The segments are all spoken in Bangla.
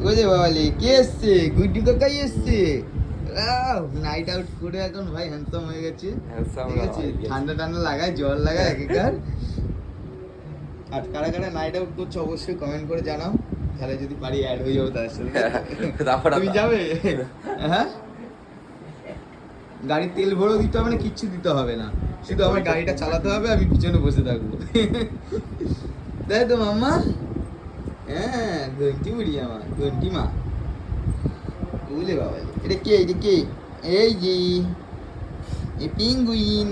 ওই যে বাবালি কে এসছে? গুড্ডু কাকাই এসছে। নাইট আউট করে এখন ভাই হ্যান্ডসাম হয়ে গেছে। ঠিক আছে, ঠান্ডা ঠান্ডা লাগায়, জল লাগায় একেকার। আর কারা কারা নাইট আউট করছো অবশ্যই কমেন্ট করে জানাও, তাহলে যদি পারি অ্যাড হয়ে যাবো তাদের সাথে। তুমি যাবে? হ্যাঁ, গাড়ির তেল ভরেও দিতে হবে না, কিচ্ছু দিতে হবে না, শুধু আমার গাড়িটা চালাতে হবে, আমি পিছনে বসে থাকবো। তাই তো মাম্মা? হ্যাঁ, ঘন্টি বুড়ি আমার, ঘন্টি মা। বুঝলে বাবা, এটা কে? এটা কে? এই যে এই পিঙ্গুইন।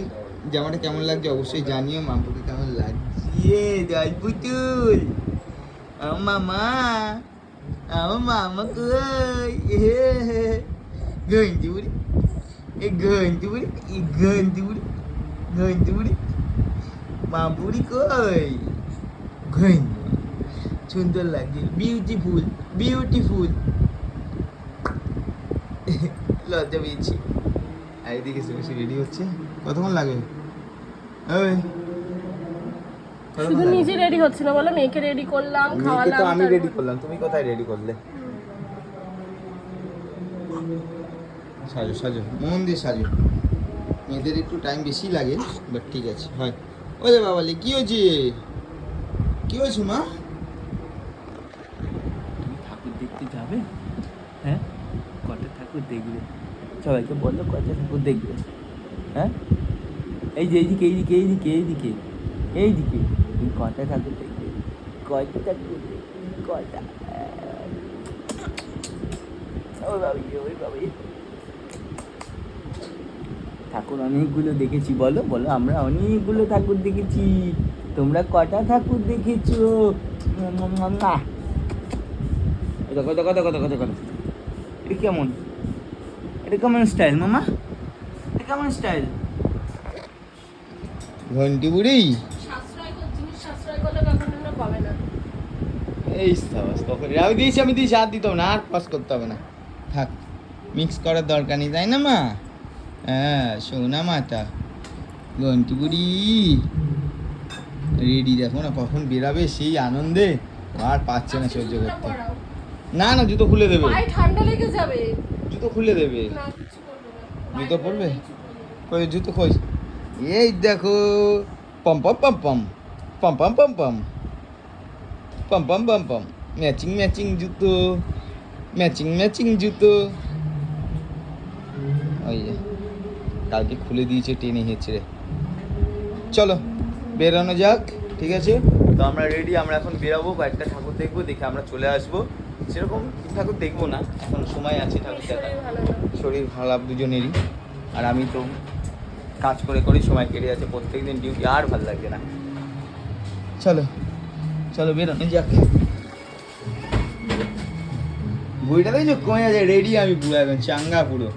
জামাটা কেমন লাগছে অবশ্যই জানিও, মাম্পুকে কেমন লাগছে। জয় পুতুল, আমার মামা, আমার মামা কই? ঘন্টি বুড়ি, এই ঘন্টি বুড়ি, এই ঘন্টি বুড়ি, ঘন্টি বুড়ি, মামপুরি কই? ঘন্টি সুন্দর লাগে, বিউটিফুল, বিউটিফুল। লজ্জা পেয়েছি। আর এদিকে শুভশ্রী রেডি হচ্ছে, কতক্ষণ লাগবে? ওই শুধু নিজে রেডি হচ্ছে না, বলো মেয়েকে রেডি করলাম, খাওয়ালাম। তো আমি রেডি করলাম, তুমি কোথায় রেডি করলে? সাজো সাজো, মন দিয়ে সাজো। মেয়েদের একটু টাইম বেশি লাগে, বাট ঠিক আছে, হয়। ওরে বাবালি, কি হয়েছে? কি হয়েছে মা? তুমি ঠাকুর দেখতে যাবে? হ্যাঁ, কটা ঠাকুর দেখবে? সবাইকে বলো কটা ঠাকুর দেখবে। হ্যাঁ, এই যে এইদিকে এইদিকে এইদিকে এইদিকে এইদিকে, তুমি কটা ঠাকুর দেখবে? কয়টা ঠাকুর দেখবে? কয়টা? ওই বাবি, ওই বাবি। ঠাকুর অনেকগুলো দেখেছি, বলো বলো, আমরা অনেকগুলো ঠাকুর দেখেছি। তোমরা কটা ঠাকুর দেখেছো? কথা কথা কথা কথা কথা কথা। এটা কেমন? এটা কেমন স্টাইল মামা? এটা কেমন স্টাইল? ঘন্টি বুড়ি জিনিস সাশ্রয় করলে কখনো পাবে না। এই সাবাস, কখন আমি দিয়েছি, আমি দিয়েছি, আর দিতে হবে না, আর পাস করতে হবে না, থাক, মিক্স করার দরকার নেই, তাই না মা? হ্যাঁ, সোনা মাতা ঘন্টি বুড়ি রেডি, দেখো না কখন বেরাবে সেই আনন্দে, আর পাচ্ছে না সহ্য করতে। না না, জুতো খুলে দেবে, পায়ে ঠান্ডা লেগে যাবে। জুতো খুলে দেবে। না, কিছু করবে না। জুতো পরবে? কই জুতো কই? এই দেখো, পম পম পম পম পম পম পম পম পম পম পম পম, ম্যাচিং ম্যাচিং জুতো, ম্যাচিং ম্যাচিং জুতো। ওই যে কালকে খুলে দিয়েছে টেনে হেঁচড়ে। চলো বেরোনো যাক, ঠিক আছে? তো আমরা রেডি, আমরা এখন বেরাবো, কয়েকটা ঠাকুর দেখবো, দেখে আমরা চলে আসবো। সেরকম ঠাকুর দেখবো না, এখন সময় আছে ঠাকুর দেখা, শরীর খারাপ দুজনেরই। আর আমি তো কাজ করে করেই সময় কেটে যাচ্ছে, প্রত্যেকদিন ডিউটি, আর ভালো লাগছে না। চলো চলো বেরোনো যাক। বইটা দেখছো কমে আছে, রেডি আমি পুরো, এখন চাঙ্গা পুরো।